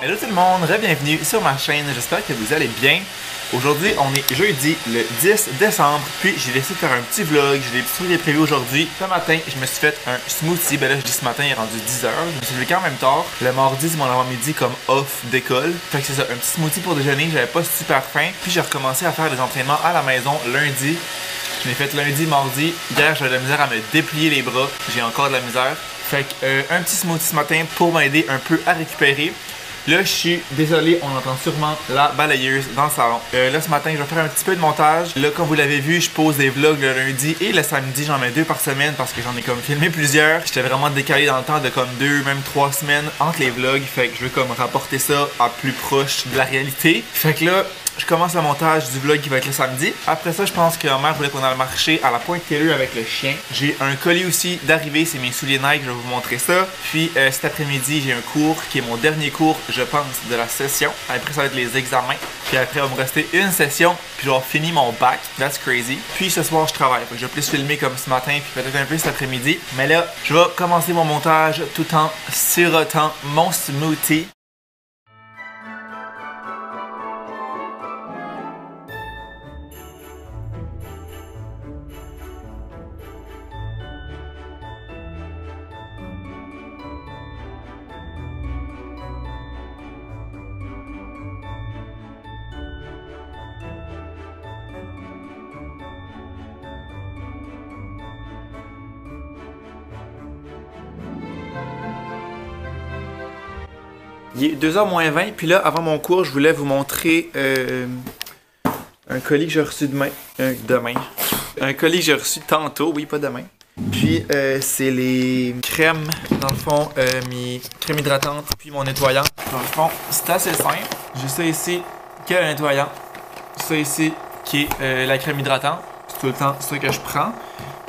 Hello tout le monde, bienvenue sur ma chaîne, j'espère que vous allez bien. Aujourd'hui, on est jeudi le 10 décembre, puis j'ai décidé de faire un petit vlog, j'ai des petits trucs prévus aujourd'hui. Ce matin, je me suis fait un smoothie, ben là je dis ce matin, il est rendu 10h, je me suis levé quand même tard. Le mardi, c'est mon avant-midi comme off d'école, fait que c'est ça, un petit smoothie pour déjeuner, j'avais pas super faim. Puis j'ai recommencé à faire des entraînements à la maison lundi. Je l'ai fait lundi, mardi, hier j'avais de la misère à me déplier les bras, j'ai encore de la misère. Fait que un petit smoothie ce matin pour m'aider un peu à récupérer. Là, je suis désolé, on entend sûrement la balayeuse dans le salon. Là, ce matin, je vais faire un petit peu de montage. Là, comme vous l'avez vu, je pose des vlogs le lundi et le samedi. J'en mets 2 par semaine parce que j'en ai comme filmé plusieurs. J'étais vraiment décalé dans le temps de comme 2, même 3 semaines entre les vlogs. Fait que je veux comme rapporter ça à plus proche de la réalité. Fait que là, je commence le montage du vlog qui va être le samedi. Après ça, je pense que ma mère voulait qu'on aille marcher à la Pointe-Taylor avec le chien. J'ai un colis aussi d'arrivée, c'est mes souliers Nike, je vais vous montrer ça. Puis cet après-midi, j'ai un cours qui est mon dernier cours, je pense, de la session. Après, ça va être les examens. Puis après, il va me rester une session, puis je vais avoir fini mon bac. That's crazy. Puis ce soir, je travaille. Fait que je vais plus filmer comme ce matin, puis peut-être un peu cet après-midi. Mais là, je vais commencer mon montage tout en sirotant mon smoothie. Il est 2h moins 20, puis là, avant mon cours, je voulais vous montrer un colis que j'ai reçu demain. Un colis que j'ai reçu tantôt, oui, pas demain. Puis, c'est les crèmes, dans le fond, mes crèmes hydratantes, puis mon nettoyant. Dans le fond, c'est assez simple. J'ai ça ici, qui est le nettoyant. Ça ici, qui est la crème hydratante. C'est tout le temps ça que je prends.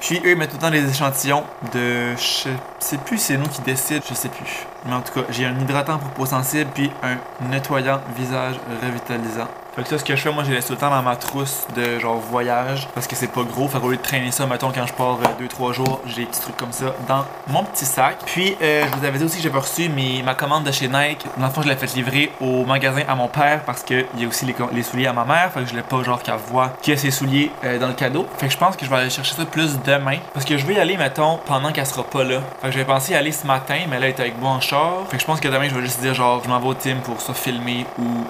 Puis eux, ils mettent tout le temps des échantillons de... Je sais plus c'est nous qui décident, je sais plus. Mais en tout cas, j'ai un hydratant pour peau sensible puis un nettoyant visage revitalisant. Fait que ça, ce que je fais, moi, je laisse tout le temps dans ma trousse de genre voyage parce que c'est pas gros. Fait qu'au lieu de traîner ça, mettons, quand je pars 2-3 jours, j'ai des petits trucs comme ça dans mon petit sac. Puis, je vous avais dit aussi que j'avais reçu ma commande de chez Nike. Dans le fond, je l'ai fait livrer au magasin à mon père parce qu'il y a aussi les souliers à ma mère. Fait que je voulais pas, genre, qu'elle voit qu'il y a ses souliers dans le cadeau. Fait que je pense que je vais aller chercher ça plus demain parce que je vais y aller, mettons, pendant qu'elle sera pas là. Fait que j'avais pensé y aller ce matin, mais là, elle est avec moi en char. Fait que je pense que demain, je vais juste dire, genre, je m'en vais au team pour soit filmer ou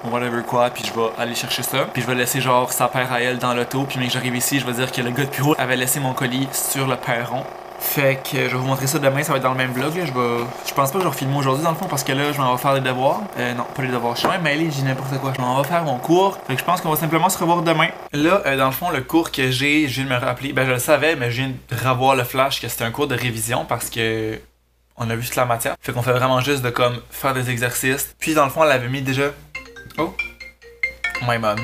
whatever quoi, puis je vais aller chercher ça. Puis je vais laisser genre sa paire à elle dans l'auto, puis mais que j'arrive ici, je vais dire que le gars de bureau avait laissé mon colis sur le perron. Fait que je vais vous montrer ça demain, ça va être dans le même vlog là. Je pense pas que je vais refilmer aujourd'hui dans le fond parce que là je m'en vais faire les devoirs. Non, pas les devoirs, je suis même mêlé, j'ai n'importe quoi. Je m'en vais faire mon cours. Fait que je pense qu'on va simplement se revoir demain. Là, dans le fond, le cours que je viens de me rappeler, ben je le savais, mais je viens de revoir le flash que c'était un cours de révision parce que on a vu toute la matière. Fait qu'on fait vraiment juste de comme faire des exercices. Puis dans le fond, elle avait mis déjà. Oh! My mom.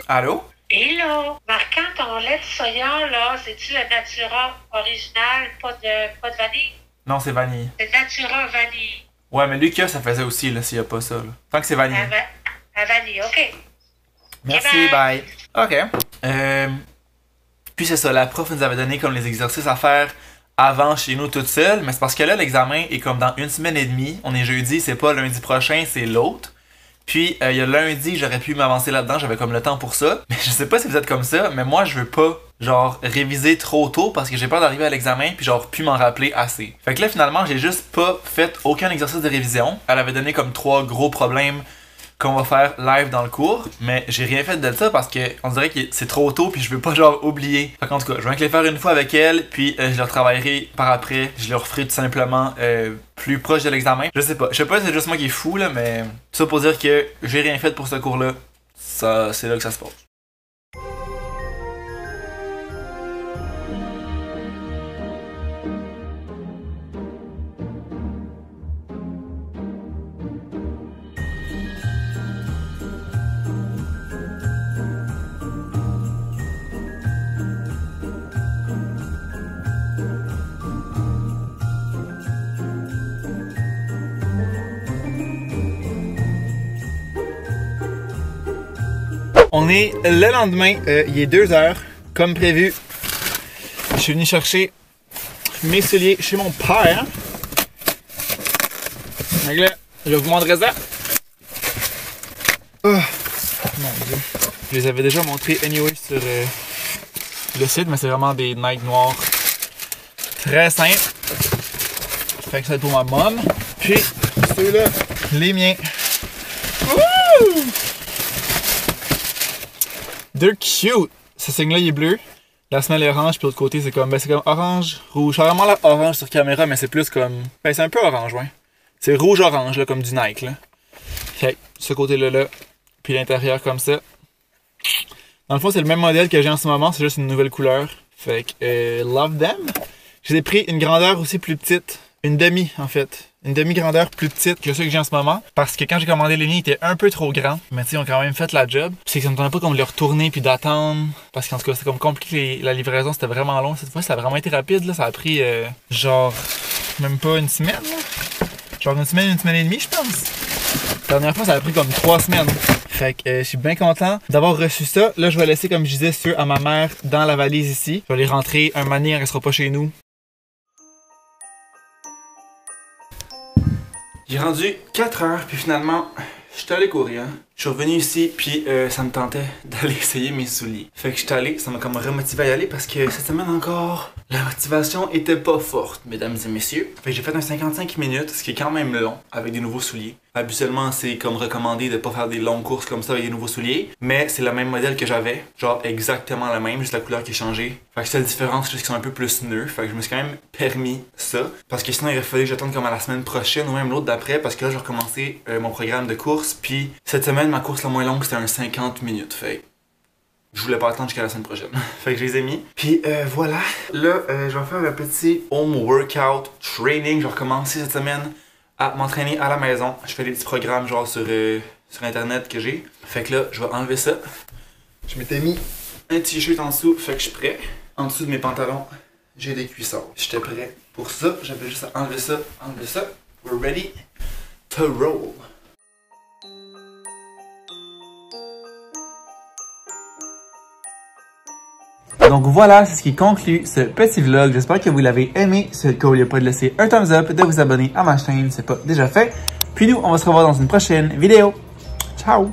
Allô? Hello! Marquant, ton lait de soya, là, c'est-tu le Natura original, pas de vanille? Non, c'est vanille. C'est Natura vanille. Ouais, mais Lucas, ça faisait aussi, là, s'il y a pas ça, là. Tant que c'est vanille. À vanille, ok. Merci, bye. Ok. Puis c'est ça, la prof nous avait donné comme les exercices à faire avant chez nous toute seule, mais c'est parce que là, l'examen est comme dans 1 semaine et demie. On est jeudi, c'est pas lundi prochain, c'est l'autre. Puis, il y a lundi, j'aurais pu m'avancer là-dedans, j'avais comme le temps pour ça. Mais je sais pas si vous êtes comme ça, mais moi, je veux pas, genre, réviser trop tôt parce que j'ai peur d'arriver à l'examen puis genre, plus m'en rappeler assez. Fait que là, finalement, j'ai juste pas fait aucun exercice de révision. Elle avait donné comme 3 gros problèmes qu'on va faire live dans le cours, mais j'ai rien fait de ça parce que on dirait que c'est trop tôt puis je veux pas genre oublier. Fait qu'en tout cas, je vais les faire une fois avec elle, puis je leur travaillerai par après, je leur ferai tout simplement plus proche de l'examen. Je sais pas si c'est juste moi qui est fou là, mais ça pour dire que j'ai rien fait pour ce cours-là. Ça, c'est là que ça se passe. On est le lendemain, il est 2h, comme prévu. Je suis venu chercher mes souliers chez mon père. Donc là, Je vais vous montrer ça. Oh, mon Dieu. Je les avais déjà montrés anyway sur le site, mais c'est vraiment des Nike noirs très simples. Fait que ça va être pour ma mom. Puis ceux-là, les miens. Wouh! They're cute. Ce signe-là, il est bleu. La semelle est orange, puis l'autre côté, c'est comme orange, rouge. C'est vraiment là orange sur caméra, mais c'est plus comme. Ben, c'est un peu orange, ouais. C'est rouge-orange, là, comme du Nike, là. Fait ce côté-là, là. Puis l'intérieur, comme ça. Dans le fond, c'est le même modèle que j'ai en ce moment, c'est juste une nouvelle couleur. Fait que, love them. Je les ai pris une grandeur aussi plus petite. Une demi, en fait. Une demi-grandeur plus petite que ceux que j'ai en ce moment. Parce que quand j'ai commandé les miens, ils étaient un peu trop grands. Mais tu sais, ils ont quand même fait la job. Puis c'est que ça me tenait pas comme de les retourner puis d'attendre. Parce qu'en tout cas, c'était comme compliqué. La livraison, c'était vraiment long. Cette fois, ça a vraiment été rapide. Là. Ça a pris genre même pas une semaine. Là. Genre une semaine et demie, je pense. La dernière fois, ça a pris comme 3 semaines. Fait que je suis bien content d'avoir reçu ça. Là, je vais laisser, comme je disais, ceux à ma mère dans la valise ici. Je vais les rentrer un moment donné, elle restera pas chez nous. J'ai rendu 4 heures, puis finalement, je suis allé courir. Je suis revenu ici, puis ça me tentait d'aller essayer mes souliers. Fait que je suis allé, ça m'a comme remotivé à y aller parce que cette semaine encore, la motivation était pas forte, mesdames et messieurs. Fait que j'ai fait un 55 minutes, ce qui est quand même long, avec des nouveaux souliers. Habituellement, c'est comme recommandé de pas faire des longues courses comme ça avec des nouveaux souliers, mais c'est le même modèle que j'avais, genre exactement le même, juste la couleur qui a changé. Fait que c'est la différence, c'est juste qu'ils sont un peu plus neufs. Fait que je me suis quand même permis ça, parce que sinon il aurait fallu que j'attende comme à la semaine prochaine ou même l'autre d'après, parce que là, je vais recommencer mon programme de course, puis cette semaine, ma course la moins longue, c'était un 50 minutes. Fait que je voulais pas attendre jusqu'à la semaine prochaine. Fait que je les ai mis. Puis voilà. Là, je vais faire un petit home workout training. Je vais recommencer cette semaine à m'entraîner à la maison. Je fais des petits programmes genre sur internet que j'ai. Fait que là, je vais enlever ça. Je m'étais mis un t-shirt en dessous. Fait que je suis prêt. En dessous de mes pantalons, j'ai des cuissards. J'étais prêt pour ça. J'avais juste à enlever ça. Enlever ça. We're ready to roll. Donc voilà, c'est ce qui conclut ce petit vlog. J'espère que vous l'avez aimé. Si c'est le cas, n'oubliez pas de laisser un thumbs up, de vous abonner à ma chaîne si ce n'est pas déjà fait. Puis nous, on va se revoir dans une prochaine vidéo. Ciao!